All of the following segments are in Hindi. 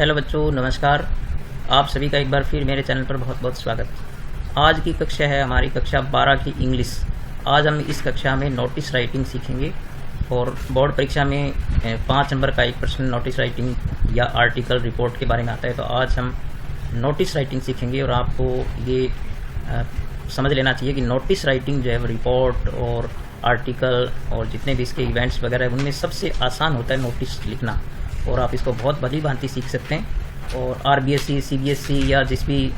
हेलो बच्चों, नमस्कार। आप सभी का एक बार फिर मेरे चैनल पर बहुत बहुत स्वागत। आज की कक्षा है हमारी कक्षा 12 की इंग्लिश। आज हम इस कक्षा में नोटिस राइटिंग सीखेंगे और बोर्ड परीक्षा में 5 नंबर का एक प्रश्न नोटिस राइटिंग या आर्टिकल रिपोर्ट के बारे में आता है। तो आज हम नोटिस राइटिंग सीखेंगे और आपको ये समझ लेना चाहिए कि नोटिस राइटिंग जो है रिपोर्ट और आर्टिकल और जितने भी इसके इवेंट्स वगैरह हैं उनमें सबसे आसान होता है नोटिस लिखना, और आप इसको बहुत भली भांति सीख सकते हैं। और आरबीएसई, सीबीएसई या जिस भी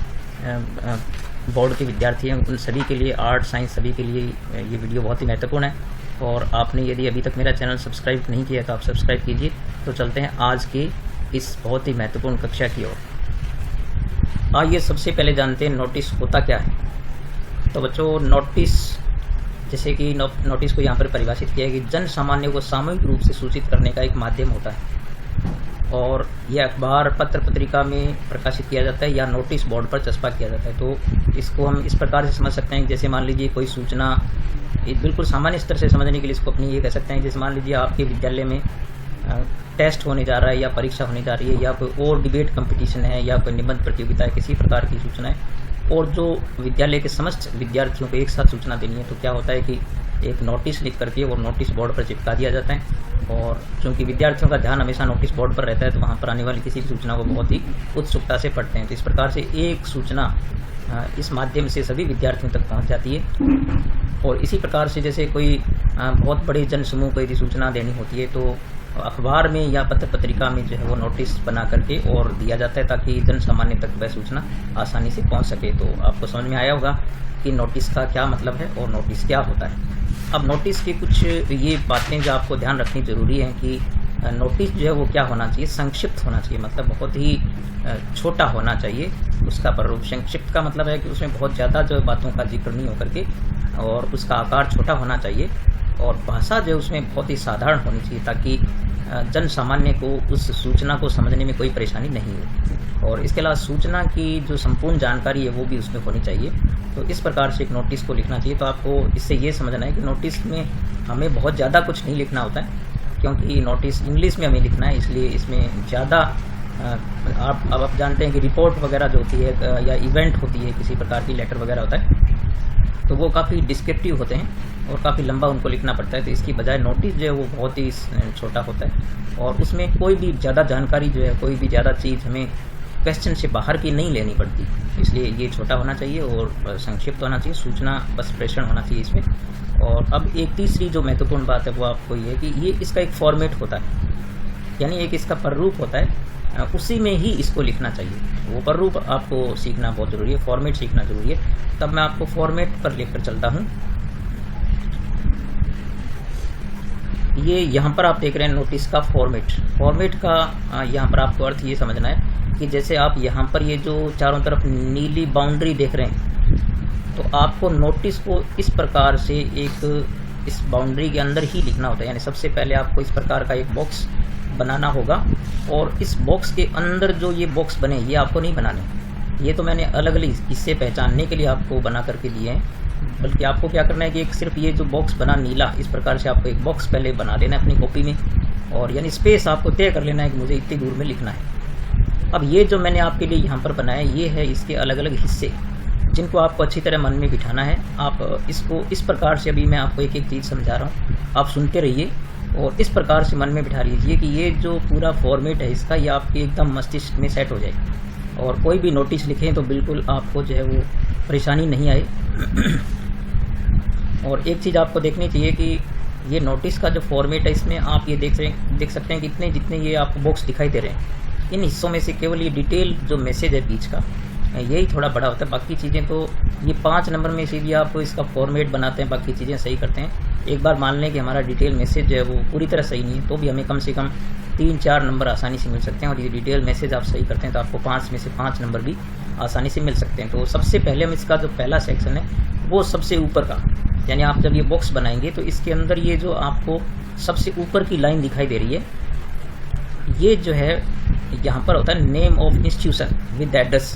बोर्ड के विद्यार्थी हैं उन सभी के लिए, आर्ट साइंस सभी के लिए ये वीडियो बहुत ही महत्वपूर्ण है। और आपने यदि अभी तक मेरा चैनल सब्सक्राइब नहीं किया तो आप सब्सक्राइब कीजिए। तो चलते हैं आज के इस बहुत ही महत्वपूर्ण कक्षा की ओर। आइए सबसे पहले जानते हैं नोटिस होता क्या है। तो बच्चों, नोटिस जैसे कि नोटिस को यहाँ पर परिभाषित किया है कि जन सामान्य को सामूहिक रूप से सूचित करने का एक माध्यम होता है, और यह अखबार, पत्र पत्रिका में प्रकाशित किया जाता है या नोटिस बोर्ड पर चस्पा किया जाता है। तो इसको हम इस प्रकार से समझ सकते हैं, जैसे मान लीजिए कोई सूचना, बिल्कुल सामान्य स्तर से समझने के लिए इसको अपनी ये कह सकते हैं, जैसे मान लीजिए आपके विद्यालय में टेस्ट होने जा रहा है या परीक्षा होने जा रही है या कोई और डिबेट कंपटीशन है या कोई निबंध प्रतियोगिता है, किसी प्रकार की सूचना है और जो विद्यालय के समस्त विद्यार्थियों को एक साथ सूचना देनी है, तो क्या होता है कि एक नोटिस लिख करके वो नोटिस बोर्ड पर चिपका दिया जाता है। और चूँकि विद्यार्थियों का ध्यान हमेशा नोटिस बोर्ड पर रहता है तो वहाँ पर आने वाली किसी भी सूचना को बहुत ही उत्सुकता से पढ़ते हैं। तो इस प्रकार से एक सूचना इस माध्यम से सभी विद्यार्थियों तक पहुँच जाती है। और इसी प्रकार से जैसे कोई बहुत बड़े जन समूह को यदि सूचना देनी होती है तो अखबार में या पत्र पत्रिका में जो है वो नोटिस बना करके और दिया जाता है ताकि जन सामान्य तक वह सूचना आसानी से पहुंच सके। तो आपको समझ में आया होगा कि नोटिस का क्या मतलब है और नोटिस क्या होता है। अब नोटिस की कुछ ये बातें जो आपको ध्यान रखनी जरूरी है कि नोटिस जो है वो क्या होना चाहिए, संक्षिप्त होना चाहिए, मतलब बहुत ही छोटा होना चाहिए उसका प्रारूप। संक्षिप्त का मतलब है कि उसमें बहुत ज़्यादा जो बातों का जिक्र नहीं होकर के, और उसका आकार छोटा होना चाहिए और भाषा जो है उसमें बहुत ही साधारण होनी चाहिए ताकि जन सामान्य को उस सूचना को समझने में कोई परेशानी नहीं हो। और इसके अलावा सूचना की जो संपूर्ण जानकारी है वो भी उसमें होनी चाहिए। तो इस प्रकार से एक नोटिस को लिखना चाहिए। तो आपको इससे ये समझना है कि नोटिस में हमें बहुत ज़्यादा कुछ नहीं लिखना होता है, क्योंकि नोटिस इंग्लिश में हमें लिखना है, इसलिए इसमें ज़्यादा आप जानते हैं कि रिपोर्ट वगैरह जो होती है या इवेंट होती है, किसी प्रकार की लेटर वगैरह होता है, तो वो काफ़ी डिस्क्रिप्टिव होते हैं और काफ़ी लंबा उनको लिखना पड़ता है। तो इसकी बजाय नोटिस जो है वो बहुत ही छोटा होता है और उसमें कोई भी ज़्यादा जानकारी जो है, कोई भी ज़्यादा चीज़ हमें क्वेश्चन से बाहर की नहीं लेनी पड़ती। इसलिए ये छोटा होना चाहिए और संक्षिप्त होना चाहिए, सूचना बस प्रेषण होना चाहिए इसमें। और अब एक तीसरी जो महत्वपूर्ण बात है वो आपको ये है कि ये इसका एक फॉर्मेट होता है, यानी एक इसका प्रारूप होता है, उसी में ही इसको लिखना चाहिए। वो प्रारूप आपको सीखना बहुत ज़रूरी है, फॉर्मेट सीखना ज़रूरी है। तब मैं आपको फॉर्मेट पर लेकर चलता हूँ। ये यहाँ पर आप देख रहे हैं नोटिस का फॉर्मेट। फॉर्मेट का यहाँ पर आपको अर्थ ये समझना है कि जैसे आप यहाँ पर ये जो चारों तरफ नीली बाउंड्री देख रहे हैं, तो आपको नोटिस को इस प्रकार से एक इस बाउंड्री के अंदर ही लिखना होता है। यानी सबसे पहले आपको इस प्रकार का एक बॉक्स बनाना होगा और इस बॉक्स के अंदर जो ये बॉक्स बने ये आपको नहीं बनाने, ये तो मैंने अलग अलग इससे पहचानने के लिए आपको बना करके दिए हैं। बल्कि आपको क्या करना है कि एक सिर्फ ये जो बॉक्स बना नीला, इस प्रकार से आपको एक बॉक्स पहले बना लेना है अपनी कॉपी में, और यानी स्पेस आपको तय कर लेना है कि मुझे इतनी दूर में लिखना है। अब ये जो मैंने आपके लिए यहाँ पर बनाया ये है इसके अलग अलग हिस्से, जिनको आपको अच्छी तरह मन में बिठाना है। आप इसको इस प्रकार से, अभी मैं आपको एक एक चीज़ समझा रहा हूँ, आप सुनते रहिए और इस प्रकार से मन में बिठा लीजिए कि ये जो पूरा फॉर्मेट है इसका, ये आपके एकदम मस्तिष्क में सेट हो जाए और कोई भी नोटिस लिखें तो बिल्कुल आपको जो है वो परेशानी नहीं आए। और एक चीज़ आपको देखनी चाहिए कि ये नोटिस का जो फॉर्मेट है इसमें आप ये देख सकते हैं कि इतने जितने ये आपको बॉक्स दिखाई दे रहे हैं, इन हिस्सों में से केवल ये डिटेल जो मैसेज है बीच का, यही थोड़ा बड़ा होता है। बाकी चीज़ें तो ये 5 नंबर में से भी आप इसका फॉर्मेट बनाते हैं, बाकी चीज़ें सही करते हैं। एक बार मान लें कि हमारा डिटेल मैसेज जो है वो पूरी तरह सही नहीं है, तो भी हमें कम से कम 3-4 नंबर आसानी से मिल सकते हैं। और ये डिटेल मैसेज आप सही करते हैं तो आपको 5 में से 5 नंबर भी आसानी से मिल सकते हैं। तो सबसे पहले हम इसका जो पहला सेक्शन है वो सबसे ऊपर का, यानी आप जब ये बॉक्स बनाएंगे तो इसके अंदर ये जो आपको सबसे ऊपर की लाइन दिखाई दे रही है, ये जो है यहाँ पर होता है name of institution with address.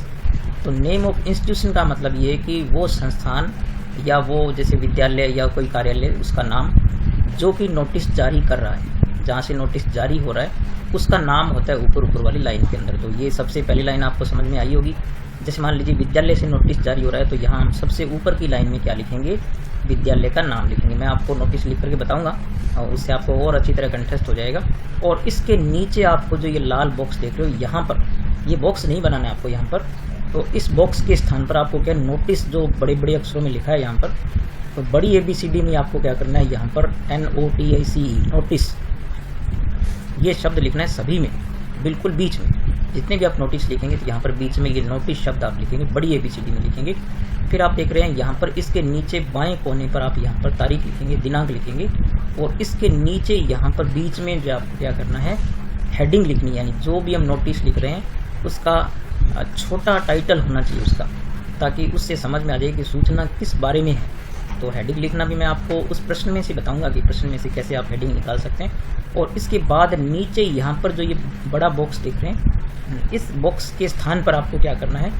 तो नेम ऑफ इंस्टीट्यूशन का मतलब ये है कि वो संस्थान या वो जैसे विद्यालय या कोई कार्यालय, उसका नाम जो कि नोटिस जारी कर रहा है, जहाँ से नोटिस जारी हो रहा है उसका नाम होता है ऊपर वाली लाइन के अंदर। तो ये सबसे पहली लाइन आपको समझ में आई होगी। जैसे मान लीजिए विद्यालय से नोटिस जारी हो रहा है, तो यहाँ हम सबसे ऊपर की लाइन में क्या लिखेंगे, विद्यालय का नाम लिखेंगे। मैं आपको नोटिस लिख करके बताऊंगा और उससे आपको और अच्छी तरह कंटेस्ट हो जाएगा। और इसके नीचे आपको जो ये लाल बॉक्स देख रहे हो, यहाँ पर ये बॉक्स नहीं बनाना है आपको यहाँ पर। तो इस बॉक्स के स्थान पर आपको क्या नोटिस जो बड़े बड़े अक्षरों में लिखा है यहाँ पर, तो बड़ी ABCD में आपको क्या करना है, यहाँ पर NOTICE नोटिस ये शब्द लिखना है सभी में, बिल्कुल बीच में। जितने भी आप नोटिस लिखेंगे तो यहाँ पर बीच में ये नोटिस शब्द आप लिखेंगे, बड़ी ABCD में लिखेंगे। फिर आप देख रहे हैं यहाँ पर इसके नीचे बाएं कोने पर आप यहाँ पर तारीख लिखेंगे, दिनांक लिखेंगे। और इसके नीचे यहाँ पर बीच में जो आपको क्या करना है, हेडिंग लिखनी है। यानी जो भी हम नोटिस लिख रहे हैं उसका छोटा टाइटल होना चाहिए उसका, ताकि उससे समझ में आ जाए कि सूचना किस बारे में है। तो हेडिंग लिखना भी मैं आपको उस प्रश्न में से बताऊंगा कि प्रश्न में से कैसे आप हेडिंग निकाल सकते हैं। और इसके बाद नीचे यहाँ पर जो ये बड़ा बॉक्स देख रहे हैं, इस बॉक्स के स्थान पर आपको क्या करना है,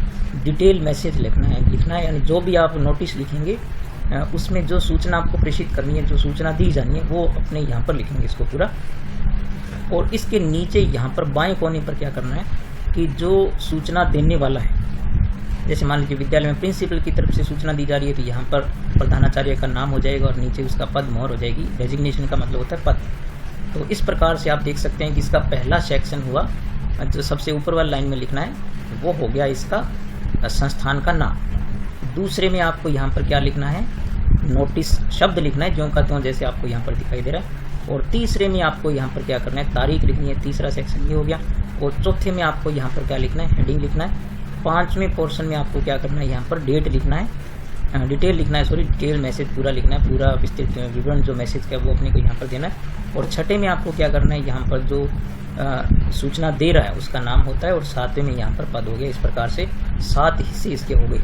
डिटेल मैसेज लिखना है। यानी जो भी आप नोटिस लिखेंगे उसमें जो सूचना आपको प्रेषित करनी है, जो सूचना दी जानी है, वो अपने यहाँ पर लिखेंगे इसको पूरा। और इसके नीचे यहाँ पर बाएं कोने पर क्या करना है कि जो सूचना देने वाला है, जैसे मान लीजिए विद्यालय में प्रिंसिपल की तरफ से सूचना दी जा रही है, तो यहाँ पर प्रधानाचार्य का नाम हो जाएगा और नीचे उसका पद मोहर हो जाएगी। डेजिग्नेशन का मतलब होता है पद। तो इस प्रकार से आप देख सकते हैं कि इसका पहला सेक्शन हुआ, जो सबसे ऊपर वाली लाइन में लिखना है वो हो गया इसका संस्थान का नाम। दूसरे में आपको यहाँ पर क्या लिखना है, नोटिस शब्द लिखना है, ज्यों का त्यों जैसे आपको यहाँ पर दिखाई दे रहा है। और तीसरे में आपको यहाँ पर क्या करना है, तारीख लिखनी है। तीसरा सेक्शन ये हो गया। और चौथे में आपको यहाँ पर क्या लिखना है, हेडिंग लिखना है। पांचवें पोर्शन में आपको क्या करना है, यहाँ पर डेट लिखना है, डिटेल लिखना है, डिटेल मैसेज पूरा लिखना है, पूरा विस्तृत विवरण जो मैसेज का वो अपने को यहाँ पर देना है। और छठे में आपको क्या करना है, यहाँ पर जो सूचना दे रहा है उसका नाम होता है। और सातवें में यहाँ पर पद हो गया। इस प्रकार से 7 हिस्से इसके हो गए।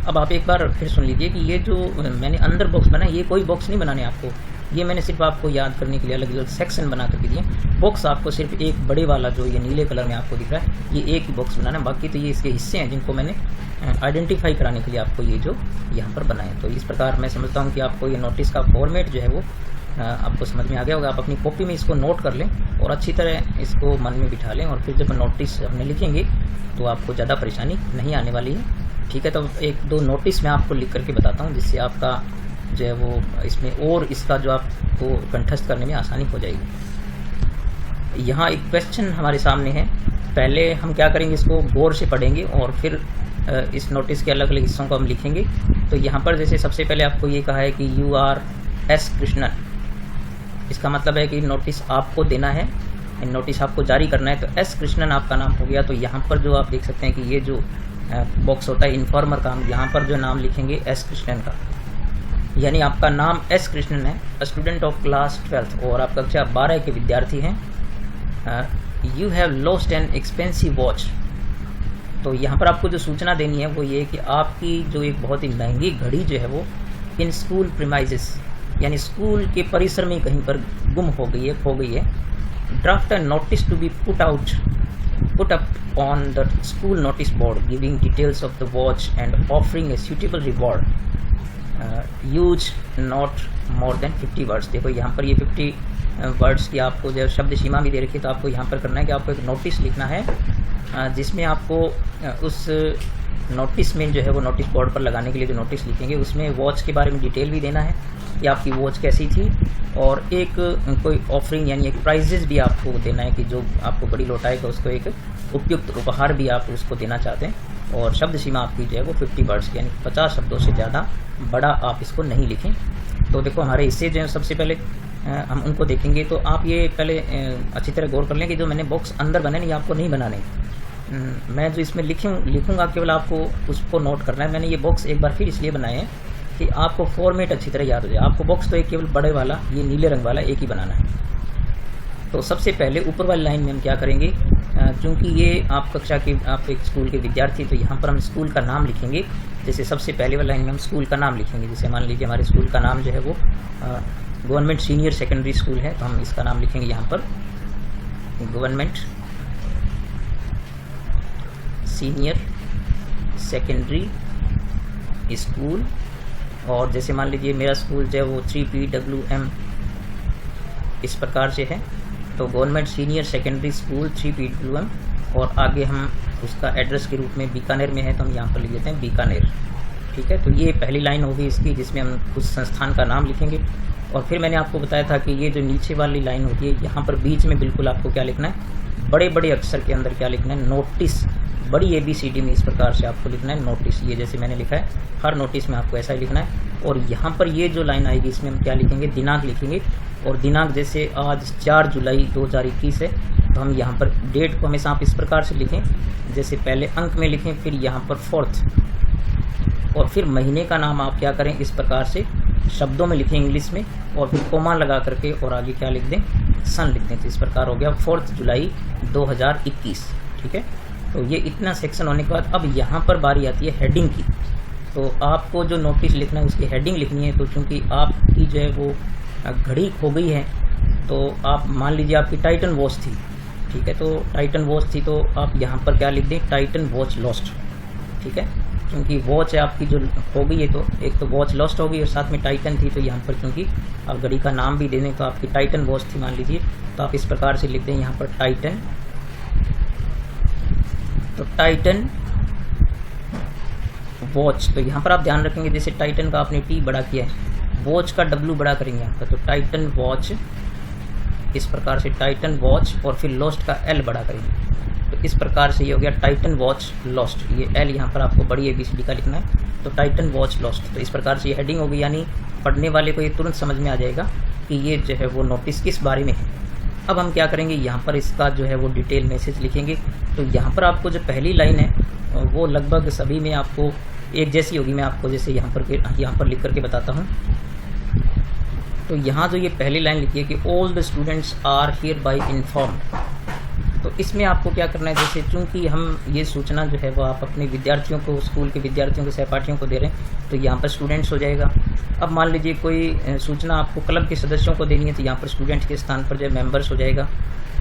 अब आप एक बार फिर सुन लीजिए कि ये जो मैंने अंदर बॉक्स बनाया, ये कोई बॉक्स नहीं बनाने आपको, ये मैंने सिर्फ आपको याद करने के लिए अलग अलग सेक्शन बना करके दिए। बॉक्स आपको सिर्फ एक बड़े वाला जो ये नीले कलर में आपको दिख रहा है, ये एक ही बॉक्स बनाना है। बाकी तो ये इसके हिस्से हैं जिनको मैंने आइडेंटिफाई कराने के लिए आपको ये जो यहाँ पर बनाए। तो इस प्रकार मैं समझता हूँ कि आपको ये नोटिस का फॉर्मेट जो है वो आपको समझ में आ गया होगा। आप अपनी कॉपी में इसको नोट कर लें और अच्छी तरह इसको मन में बिठा लें। और फिर जब नोटिस हमने लिखेंगे तो आपको ज़्यादा परेशानी नहीं आने वाली है। ठीक है, तो 1-2 नोटिस मैं आपको लिख करके बताता हूँ, जिससे आपका जो है वो इसमें और इसका जो आपको कंठस्थ करने में आसानी हो जाएगी। यहाँ एक क्वेश्चन हमारे सामने है। पहले हम क्या करेंगे, इसको गौर से पढ़ेंगे और फिर इस नोटिस के अलग अलग हिस्सों को हम लिखेंगे। तो यहाँ पर जैसे सबसे पहले आपको ये कहा है कि UR S कृष्णन, इसका मतलब है कि नोटिस आपको देना है, नोटिस आपको जारी करना है। तो S कृष्णन आपका नाम हो गया। तो यहाँ पर जो आप देख सकते हैं कि ये जो बॉक्स होता है इन्फॉर्मर का, हम यहाँ पर जो नाम लिखेंगे S कृष्णन का, यानी आपका नाम S कृष्णन है, स्टूडेंट ऑफ क्लास 12th और आप कक्षा 12 के विद्यार्थी हैं। You have lost an expensive watch. तो यहाँ पर आपको जो सूचना देनी है वो ये कि आपकी जो एक बहुत ही महंगी घड़ी जो है वो इन स्कूल प्रीमाइजेस, यानी स्कूल के परिसर में कहीं पर गुम हो गई है, खो गई है। Draft a notice to be put up on the school notice board giving details of the watch and offering a suitable reward. Use not more than 50 words। देखो यहाँ पर ये 50 वर्ड्स की आपको जो शब्द सीमा भी दे रखी है। तो आपको यहाँ पर करना है कि आपको एक नोटिस लिखना है, जिसमें आपको उस नोटिस में जो है वो नोटिस बोर्ड पर लगाने के लिए जो नोटिस लिखेंगे उसमें वॉच के बारे में डिटेल भी देना है कि आपकी वॉच कैसी थी, और एक कोई ऑफरिंग यानी एक प्राइजेस भी आपको देना है कि जो आपको बड़ी लौटाएगा उसको एक उपयुक्त उपहार भी आप उसको देना चाहते हैं। और शब्द सीमा आपकी जो है वो 50 वर्ड्स की, यानी 50 शब्दों से ज़्यादा बड़ा आप इसको नहीं लिखें। तो देखो हमारे हिस्से जो है सबसे पहले हम उनको देखेंगे। तो आप ये पहले अच्छी तरह गौर कर लें कि जो मैंने बॉक्स अंदर बनाए नहीं, आपको नहीं बनाने। मैं जो इसमें लिखूंगा केवल आपको उसको नोट करना है। मैंने ये बॉक्स एक बार फिर इसलिए बनाए हैं कि आपको फॉर्मेट अच्छी तरह याद हो जाए। आपको बॉक्स तो एक केवल बड़े वाला, ये नीले रंग वाला एक ही बनाना है। तो सबसे पहले ऊपर वाली लाइन में हम क्या करेंगे, चूँकि ये आप कक्षा के, आप एक स्कूल के विद्यार्थी, तो यहाँ पर हम स्कूल का नाम लिखेंगे। जैसे सबसे पहले वाली लाइन में हम स्कूल का नाम लिखेंगे। जैसे मान लीजिए हमारे स्कूल का नाम जो है वो गवर्नमेंट सीनियर सेकेंडरी स्कूल है, तो हम इसका नाम लिखेंगे यहाँ पर गवर्नमेंट सीनियर सेकेंडरी स्कूल। और जैसे मान लीजिए मेरा स्कूल जो है वो 3PWM इस प्रकार से है, तो government senior secondary school 3 PWM, और आगे हम उसका एड्रेस के रूप में बीकानेर में है तो हम यहाँ पर लिख देते हैं बीकानेर। ठीक है, तो ये पहली लाइन होगी इसकी, जिसमें हम उस संस्थान का नाम लिखेंगे। और फिर मैंने आपको बताया था कि ये जो नीचे वाली लाइन होती है, यहाँ पर बीच में बिल्कुल आपको क्या लिखना है, बड़े बड़े अक्षर के अंदर क्या लिखना है, नोटिस, बड़ी ABCD में इस प्रकार से आपको लिखना है नोटिस। ये जैसे मैंने लिखा है, हर नोटिस में आपको ऐसा ही लिखना है। और यहाँ पर ये जो लाइन आएगी इसमें हम क्या लिखेंगे, दिनांक लिखेंगे। और दिनांक जैसे आज 4 जुलाई 2021 है, तो हम यहाँ पर डेट को हमेशा आप इस प्रकार से लिखें, जैसे पहले अंक में लिखें, फिर यहाँ पर 4th, और फिर महीने का नाम आप क्या करें, इस प्रकार से शब्दों में लिखें इंग्लिश में, और फिर कोमा लगा करके और आगे क्या लिख दें, सन लिख दें। तो इस प्रकार हो गया 4 जुलाई 2021। ठीक है, तो ये इतना सेक्शन होने के बाद अब यहाँ पर बारी आती है हेडिंग की। तो आपको जो नोटिस लिखना है उसकी हेडिंग लिखनी है। तो चूँकि आपकी जो है वो घड़ी खो गई है, तो आप मान लीजिए आपकी टाइटन वॉच थी, ठीक है, तो टाइटन वॉच थी, तो आप यहाँ पर क्या लिख दें, टाइटन वॉच लॉस्ट। ठीक है, क्योंकि वॉच है आपकी जो हो गई है, तो एक तो वॉच लॉस्ट हो गई और साथ में टाइटन थी, तो यहाँ पर क्योंकि आप घड़ी का नाम भी दे दें, तो आपकी टाइटन वॉच थी मान लीजिए, तो आप इस प्रकार से लिख दें यहाँ पर टाइटन। तो टाइटन वॉच, तो यहाँ पर आप ध्यान रखेंगे जैसे टाइटन का आपने T बड़ा किया है, वॉच का W बड़ा करेंगे यहाँ पर, तो टाइटन वॉच, इस प्रकार से टाइटन वॉच, और फिर लॉस्ट का L बड़ा करेंगे। तो इस प्रकार से ये हो गया टाइटन वॉच लॉस्ट। ये L यहाँ पर आपको बड़ी ABCD का लिखना है, तो टाइटन वॉच लॉस्ट। तो इस प्रकार से ये हेडिंग होगी, यानी पढ़ने वाले को ये तुरंत समझ में आ जाएगा कि ये जो है वो नोटिस किस बारे में है। अब हम क्या करेंगे, यहाँ पर इसका जो है वो डिटेल मैसेज लिखेंगे। तो यहाँ पर आपको जो पहली लाइन है वो लगभग सभी में आपको एक जैसी होगी। मैं आपको जैसे यहाँ पर लिख करके बताता हूँ। तो यहाँ जो ये पहली लाइन लिखी है कि all the students are hereby informed, तो इसमें आपको क्या करना है, जैसे चूंकि हम ये सूचना जो है वो आप अपने विद्यार्थियों को, स्कूल के विद्यार्थियों को, सहपाठियों को दे रहे हैं, तो यहाँ पर स्टूडेंट्स हो जाएगा। अब मान लीजिए कोई सूचना आपको क्लब के सदस्यों को देनी है, तो यहाँ पर स्टूडेंट के स्थान पर जो है मेंबर्स हो जाएगा।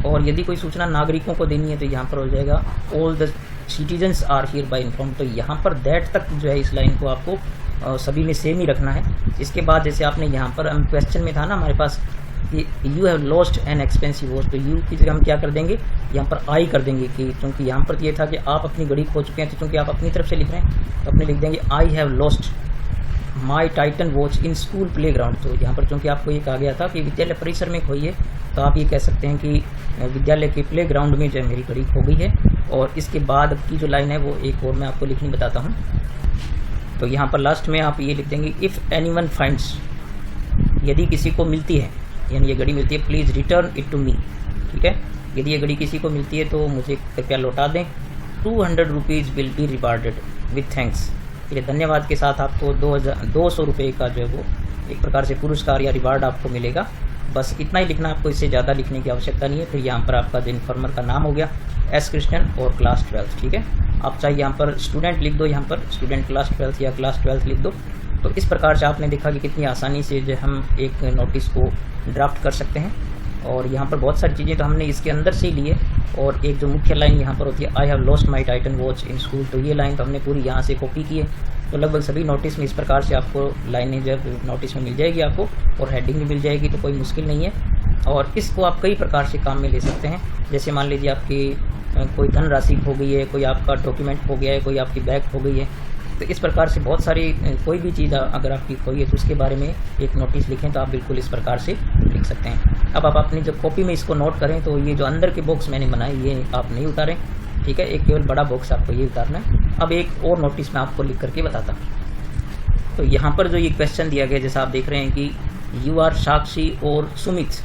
और यदि कोई सूचना नागरिकों को देनी है तो यहाँ पर हो जाएगा all the citizens are hereby inform. तो यहाँ पर दैट तक जो है इस लाइन को आपको सभी में सेम ही रखना है। इसके बाद जैसे आपने यहाँ पर क्वेश्चन में था ना हमारे पास, you have lost an expensive watch, तो यू की जगह हम क्या कर देंगे, यहाँ पर आई कर देंगे, कि क्योंकि यहाँ पर ये था कि आप अपनी घड़ी खो चुके हैं, तो चूँकि आप अपनी तरफ से लिख रहे हैं तो अपने लिख देंगे I have lost my Titan watch in school play ground. तो यहाँ पर चूँकि आपको ये कहा गया था कि विद्यालय परिसर में खोई है, तो आप ये कह सकते हैं कि विद्यालय के प्ले ग्राउंड में जो है मेरी घड़ी खो गई है। और इसके बाद की जो लाइन है वो एक और मैं आपको लिखनी बताता हूँ। तो यहाँ पर लास्ट में आप ये लिख देंगे इफ़ एनीवन फाइंड्स, यदि किसी को मिलती है, यानी ये घड़ी मिलती है, please return it to me. ठीक है, यदि ये घड़ी किसी को मिलती है तो मुझे कृपया लौटा दें। 200 rupees will be rewarded with thanks, ये धन्यवाद के साथ आपको 200 रुपये का जो है वो एक प्रकार से पुरस्कार या रिवार्ड आपको मिलेगा। बस इतना ही लिखना, आपको इससे ज़्यादा लिखने की आवश्यकता नहीं है। फिर यहाँ पर आपका जो इन्फॉर्मर का नाम हो गया एस कृष्णन और क्लास 12। ठीक है, आप चाहे यहाँ पर स्टूडेंट लिख दो, यहाँ पर स्टूडेंट क्लास 12 या क्लास 12 लिख दो। तो इस प्रकार से आपने देखा कि कितनी आसानी से जो हम एक नोटिस को ड्राफ्ट कर सकते हैं। और यहाँ पर बहुत सारी चीज़ें तो हमने इसके अंदर से लिए, और एक जो मुख्य लाइन यहाँ पर होती है I have lost my Titan watch in school, तो ये लाइन तो हमने पूरी यहाँ से कॉपी की है। तो लगभग सभी नोटिस में इस प्रकार से आपको लाइनें जो है नोटिस में मिल जाएगी आपको, और हेडिंग भी मिल जाएगी, तो कोई मुश्किल नहीं है। और इसको आप कई प्रकार से काम में ले सकते हैं। जैसे मान लीजिए आपकी कोई धनराशि खो गई है, कोई आपका डॉक्यूमेंट हो गया है, कोई आपकी बैग खो गई है, तो इस प्रकार से बहुत सारी कोई भी चीज़ अगर आपकी खोई है तो उसके बारे में एक नोटिस लिखें, तो आप बिल्कुल इस प्रकार से लिख सकते हैं। अब आप अपनी जब कॉपी में इसको नोट करें तो ये जो अंदर के बॉक्स मैंने बनाए ये आप नहीं उतारें, ठीक है, एक केवल बड़ा बॉक्स आपको ये उतारना है। अब एक और नोटिस मैं आपको लिख करके बताता हूँ। तो यहाँ पर जो ये क्वेश्चन दिया गया, जैसा आप देख रहे हैं कि यू आर साक्षी और सुमित,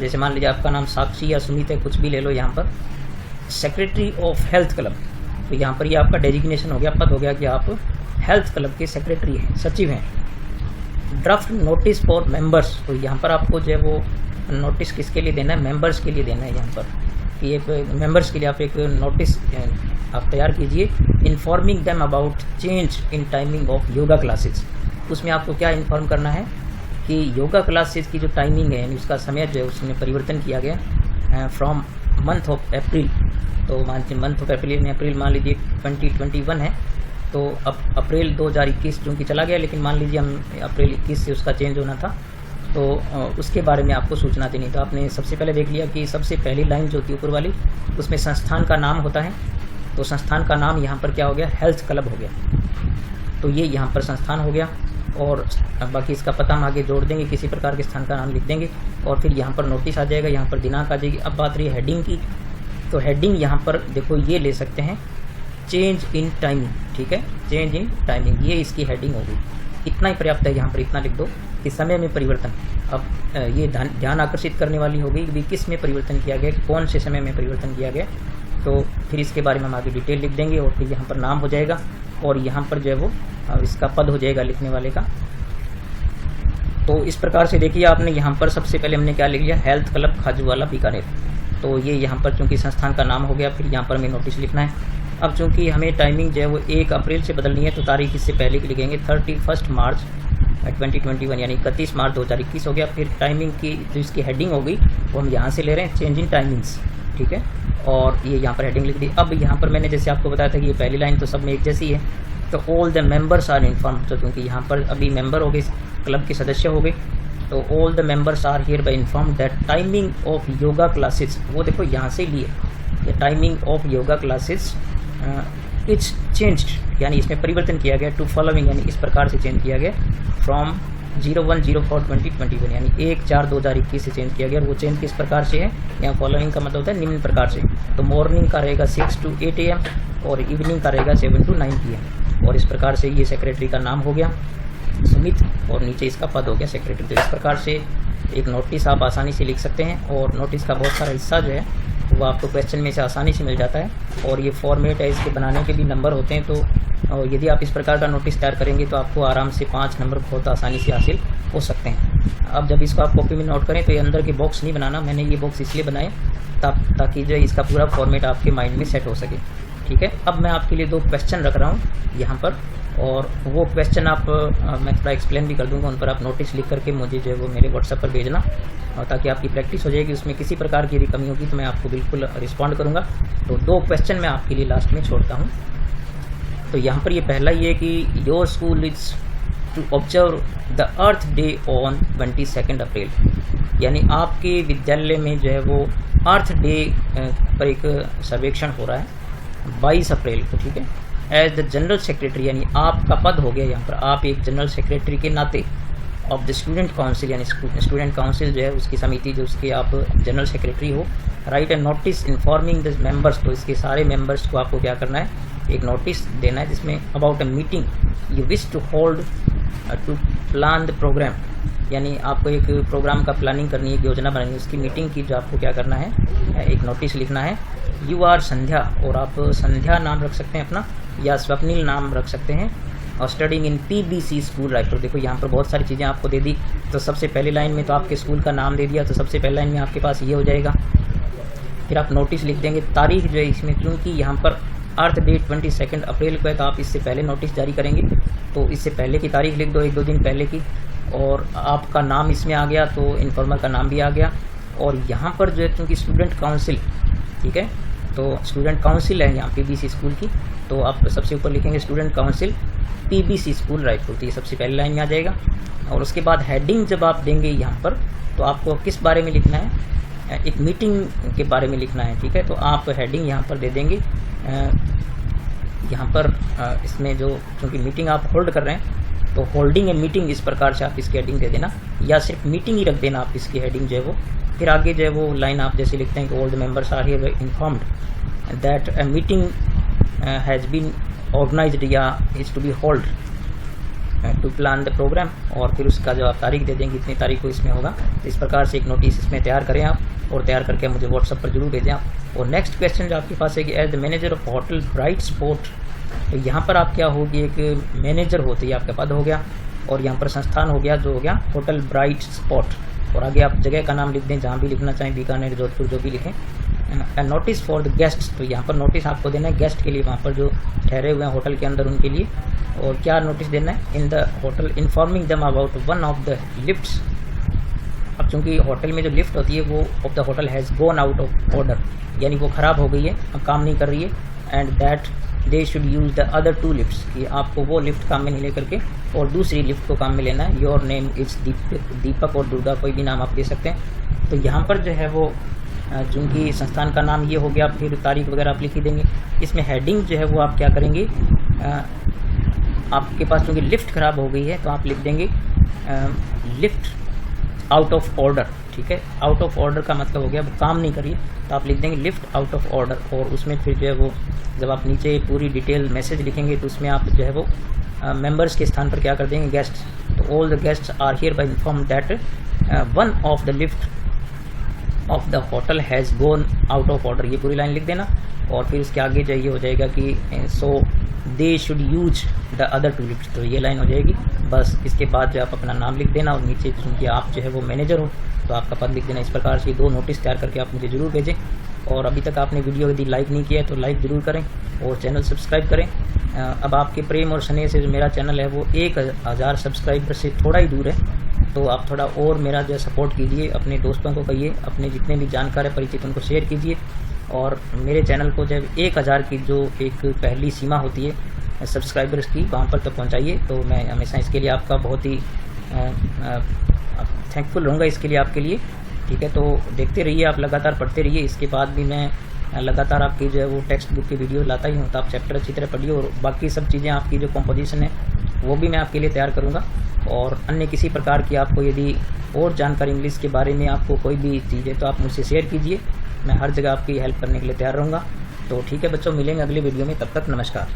जैसे मान लीजिए आपका नाम साक्षी या सुमित है, कुछ भी ले लो। यहाँ पर सेक्रेटरी ऑफ हेल्थ क्लब, तो यहाँ पर ये आपका डेजिग्नेशन हो गया, पद हो गया कि आप हेल्थ क्लब के सेक्रेटरी हैं, सचिव हैं। ड्राफ्ट नोटिस फॉर मेंबर्स, तो यहाँ पर आपको जो है वो नोटिस किसके लिए देना है, मेंबर्स के लिए देना है। यहाँ पर कि एक मेंबर्स के लिए आप एक नोटिस आप तैयार कीजिए, informing them about change in timing of yoga classes. उसमें आपको क्या इन्फॉर्म करना है कि योगा क्लासेस की जो टाइमिंग है, यानी उसका समय जो है उसमें परिवर्तन किया गया फ्रॉम मंथ ऑफ अप्रैल। तो मंथ ऑफ अप्रैल मान लीजिए 2021 है, तो अब अप्रैल 2021 चूँकि चला गया, लेकिन मान लीजिए हम अप्रैल 21 से उसका चेंज होना था, तो उसके बारे में आपको सूचना देनी। तो आपने सबसे पहले देख लिया कि सबसे पहली लाइन जो होती है ऊपर वाली, उसमें संस्थान का नाम होता है। तो संस्थान का नाम यहाँ पर क्या हो गया, हेल्थ क्लब हो गया। तो ये यहाँ पर संस्थान हो गया, और बाकी इसका पता हम आगे जोड़ देंगे, किसी प्रकार के स्थान का नाम लिख देंगे, और फिर यहाँ पर नोटिस आ जाएगा, यहाँ पर दिनांक आ जाएगी। अब बात रही हेडिंग की, तो हेडिंग यहाँ पर देखो ये ले सकते हैं, चेंज इन टाइमिंग, ठीक है, चेंज इन टाइमिंग, ये इसकी हेडिंग होगी। इतना ही पर्याप्त है, यहाँ पर इतना लिख दो कि समय में परिवर्तन। अब ये ध्यान आकर्षित करने वाली होगी कि किस में परिवर्तन किया गया, कौन से समय में परिवर्तन किया गया। तो फिर इसके बारे में हम आगे डिटेल लिख देंगे, और फिर यहाँ पर नाम हो जाएगा, और यहाँ पर जो है वो इसका पद हो जाएगा लिखने वाले का। तो इस प्रकार से देखिए आपने यहाँ पर सबसे पहले हमने क्या लिख लिया, हेल्थ क्लब खाजूवाला बीकानेर। तो ये यहाँ पर चूँकि संस्थान का नाम हो गया, फिर यहाँ पर हमें नोटिस लिखना है। अब चूँकि हमें टाइमिंग जो है वो 1 अप्रैल से बदलनी है, तो तारीख इससे पहले की लिखेंगे 31 मार्च 2021, यानी 31 मार्च 2021 हो गया। फिर टाइमिंग की जो इसकी हेडिंग होगी वो हम यहाँ से ले रहे हैं, चेंज इन टाइमिंग्स, ठीक है, और ये यहाँ पर हेडिंग लिख दी। अब यहाँ पर मैंने जैसे आपको बताया था कि ये पहली लाइन तो सब में एक जैसी है, तो all the members are informed. तो क्योंकि यहाँ पर अभी मेंबर हो गए, क्लब के सदस्य हो गए, तो all the members are hereby informed that timing of yoga classes, वो देखो यहाँ से लिए, timing of yoga classes it's changed, यानी इसमें परिवर्तन किया गया, टू फॉलोइंग, यानी इस प्रकार से चेंज किया गया, फ्रॉम 01/04/2021, यानी 1/4/2021 से चेंज किया गया। और वो चेंज किस प्रकार से है, यहाँ फॉलोइंग का मतलब होता है निम्न प्रकार से। तो मॉर्निंग का रहेगा 6 to 8 AM, और इवनिंग का रहेगा 7 to 9 PM। और इस प्रकार से ये सेक्रेटरी का नाम हो गया सुमित, और नीचे इसका पद हो गया सेक्रेटरी। तो इस प्रकार से एक नोटिस आप आसानी से लिख सकते हैं, और नोटिस का बहुत सारा हिस्सा जो है वो आपको क्वेश्चन में से आसानी से मिल जाता है, और ये फॉर्मेट है, इसके बनाने के भी नंबर होते हैं। तो यदि आप इस प्रकार का नोटिस तैयार करेंगे तो आपको आराम से 5 नंबर बहुत आसानी से हासिल हो सकते हैं। अब जब इसको आप कॉपी में नोट करें तो ये अंदर के बॉक्स नहीं बनाना, मैंने ये बॉक्स इसलिए बनाए ताकि जो इसका पूरा फॉर्मेट आपके माइंड में सेट हो सके, ठीक है। अब मैं आपके लिए 2 क्वेश्चन रख रहा हूँ यहाँ पर, और वो क्वेश्चन आप मैं थोड़ा एक्सप्लेन भी कर दूंगा, उन पर आप नोटिस लिख करके मुझे जो है वो मेरे व्हाट्सएप पर भेजना, और ताकि आपकी प्रैक्टिस हो जाएगी। उसमें किसी प्रकार की भी कमी होगी तो मैं आपको बिल्कुल रिस्पॉन्ड करूँगा। तो 2 क्वेश्चन मैं आपके लिए लास्ट में छोड़ता हूँ। तो यहाँ पर ये पहला ये कि your school is to observe the Earth Day on 22 April, यानी आपके विद्यालय में जो है वो अर्थ डे पर एक सर्वेक्षण हो रहा है 22 अप्रैल को, ठीक है। एज द जनरल सेक्रेटरी, यानी आपका पद हो गया यहाँ पर, आप एक जनरल सेक्रेटरी के नाते ऑफ द स्टूडेंट काउंसिल, यानी स्टूडेंट काउंसिल जो है उसकी समिति जो उसके आप जनरल सेक्रेटरी हो, right A notice informing the members. तो इसके सारे मेंबर्स को आपको क्या करना है, एक नोटिस देना है जिसमें about a meeting you wish to hold to plan the programme, यानी आपको एक प्रोग्राम का प्लानिंग करनी है, एक योजना बनानी है, उसकी मीटिंग की जो आपको क्या करना है, एक नोटिस लिखना है। यू आर संध्या, और आप संध्या नाम रख सकते हैं अपना, या स्वप्निल नाम रख सकते हैं, और studying in PBC school Raipur. देखो यहाँ पर बहुत सारी चीज़ें आपको दे दी। तो सबसे पहली लाइन में तो आपके स्कूल का नाम दे दिया, तो सबसे पहली लाइन में आपके पास ये हो जाएगा। फिर आप नोटिस लिख देंगे, तारीख जो है इसमें, क्योंकि यहाँ पर अर्थ डेट 22 अप्रैल को है, तो आप इससे पहले नोटिस जारी करेंगे, तो इससे पहले की तारीख लिख दो, 1-2 दिन पहले की। और आपका नाम इसमें आ गया, तो इन्फॉर्मर का नाम भी आ गया। और यहाँ पर जो है क्योंकि स्टूडेंट काउंसिल, ठीक है, तो स्टूडेंट काउंसिल है यहाँ PBC स्कूल की, तो आप सबसे ऊपर लिखेंगे student council PBC school Raipur, तो ये सबसे पहली लाइन में आ जाएगा। और उसके बाद हेडिंग जब आप देंगे यहाँ पर, तो आपको किस बारे में लिखना है, एक मीटिंग के बारे में लिखना है, ठीक है। तो आप हेडिंग यहाँ पर दे देंगे, यहाँ पर इसमें जो क्योंकि मीटिंग आप होल्ड कर रहे हैं, तो होल्डिंग ए मीटिंग, इस प्रकार से आप इसकी हेडिंग दे देना, या सिर्फ मीटिंग ही रख देना आप इसकी हेडिंग जो है वो। फिर आगे जो है वो लाइन आप जैसे लिखते हैं कि all the members are here informed that a meeting has been organised या is to be hold to plan the programme, और फिर उसका जो आप तारीख दे देंगे इतनी तारीख को इसमें होगा। तो इस प्रकार से एक नोटिस इसमें तैयार करें आप, और तैयार करके मुझे व्हाट्सएप पर जरूर भेजें आप। और नेक्स्ट क्वेश्चन जो आपके पास है कि as the manager of hotel Bright Spot, तो यहाँ पर आप क्या होगी, एक मैनेजर होती है, आपका पद हो गया, और यहाँ पर संस्थान हो गया जो हो गया होटल ब्राइट स्पॉट, और आगे आप जगह का नाम लिख दें जहाँ भी लिखना चाहें, बीकानेर, जोधपुर, जो भी लिखें। नोटिस फॉर द गेस्ट, तो यहाँ पर नोटिस आपको देना है गेस्ट के लिए, वहाँ पर जो ठहरे हुए हैं होटल के अंदर उनके लिए। और क्या नोटिस देना है, in the hotel informing them about one of the lifts. अब चूँकि होटल में जो लिफ्ट होती है वो of the hotel has gone out of order, यानी वो ख़राब हो गई है, अब काम नहीं कर रही है, and that they should use the other 2 lifts, कि आपको वो लिफ्ट काम में नहीं लेकर के और दूसरी लिफ्ट को काम में लेना है। योर नेम इज़ दीपक और दुर्गा, कोई भी नाम आप दे सकते हैं। तो यहाँ पर जो है वो चूँकि संस्थान का नाम ये हो गया, फिर तारीख वगैरह आप लिख ही देंगे। इसमें हेडिंग जो है वो आप क्या करेंगे, आपके पास चूँकि लिफ्ट ख़राब हो गई है तो आप लिख देंगे लिफ्ट आउट ऑफ ऑर्डर। ठीक है, आउट ऑफ ऑर्डर का मतलब हो गया वो काम नहीं करिए, तो आप लिख देंगे लिफ्ट आउट ऑफ ऑर्डर। और उसमें फिर जो है वो जब आप नीचे पूरी डिटेल मैसेज लिखेंगे तो उसमें आप जो है वो मेंबर्स के स्थान पर क्या कर देंगे, गेस्ट। तो all the guests are hereby inform that one of the lift of the hotel has gone out of order, ये पूरी लाइन लिख देना। और फिर उसके आगे जाइए हो जाएगा कि so they should use the other 2 lift, तो ये लाइन हो जाएगी। बस इसके बाद जो आप अपना नाम लिख देना और नीचे क्योंकि आप जो है वो मैनेजर हो तो आपका पद लिख देना। इस प्रकार से 2 नोटिस तैयार करके आप मुझे ज़रूर भेजें। और अभी तक आपने वीडियो यदि लाइक नहीं किया है तो लाइक ज़रूर करें और चैनल सब्सक्राइब करें। अब आपके प्रेम और स्नेह से जो मेरा चैनल है वो 1000 सब्सक्राइबर से थोड़ा ही दूर है, तो आप थोड़ा और मेरा जो सपोर्ट कीजिए, अपने दोस्तों को कहिए, अपने जितने भी जानकार है परिचित उनको शेयर कीजिए। और मेरे चैनल को जब 1000 की जो एक पहली सीमा होती है सब्सक्राइबर्स की, वहाँ पर तक पहुँचाइए। तो मैं हमेशा इसके लिए आपका बहुत ही थैंकफुल रहूँगा इसके लिए आपके लिए। ठीक है, तो देखते रहिए, आप लगातार पढ़ते रहिए। इसके बाद भी मैं लगातार आपकी जो है वो टेक्स्ट बुक की वीडियो लाता ही हूँ, तो आप चैप्टर अच्छी तरह पढ़िए और बाकी सब चीज़ें आपकी जो कंपोजिशन है वो भी मैं आपके लिए तैयार करूँगा। और अन्य किसी प्रकार की आपको यदि और जानकारी इंग्लिश के बारे में आपको कोई भी चीज़ है तो आप मुझसे शेयर कीजिए, मैं हर जगह आपकी हेल्प करने के लिए तैयार रहूँगा। तो ठीक है बच्चों, मिलेंगे अगली वीडियो में, तब तक नमस्कार।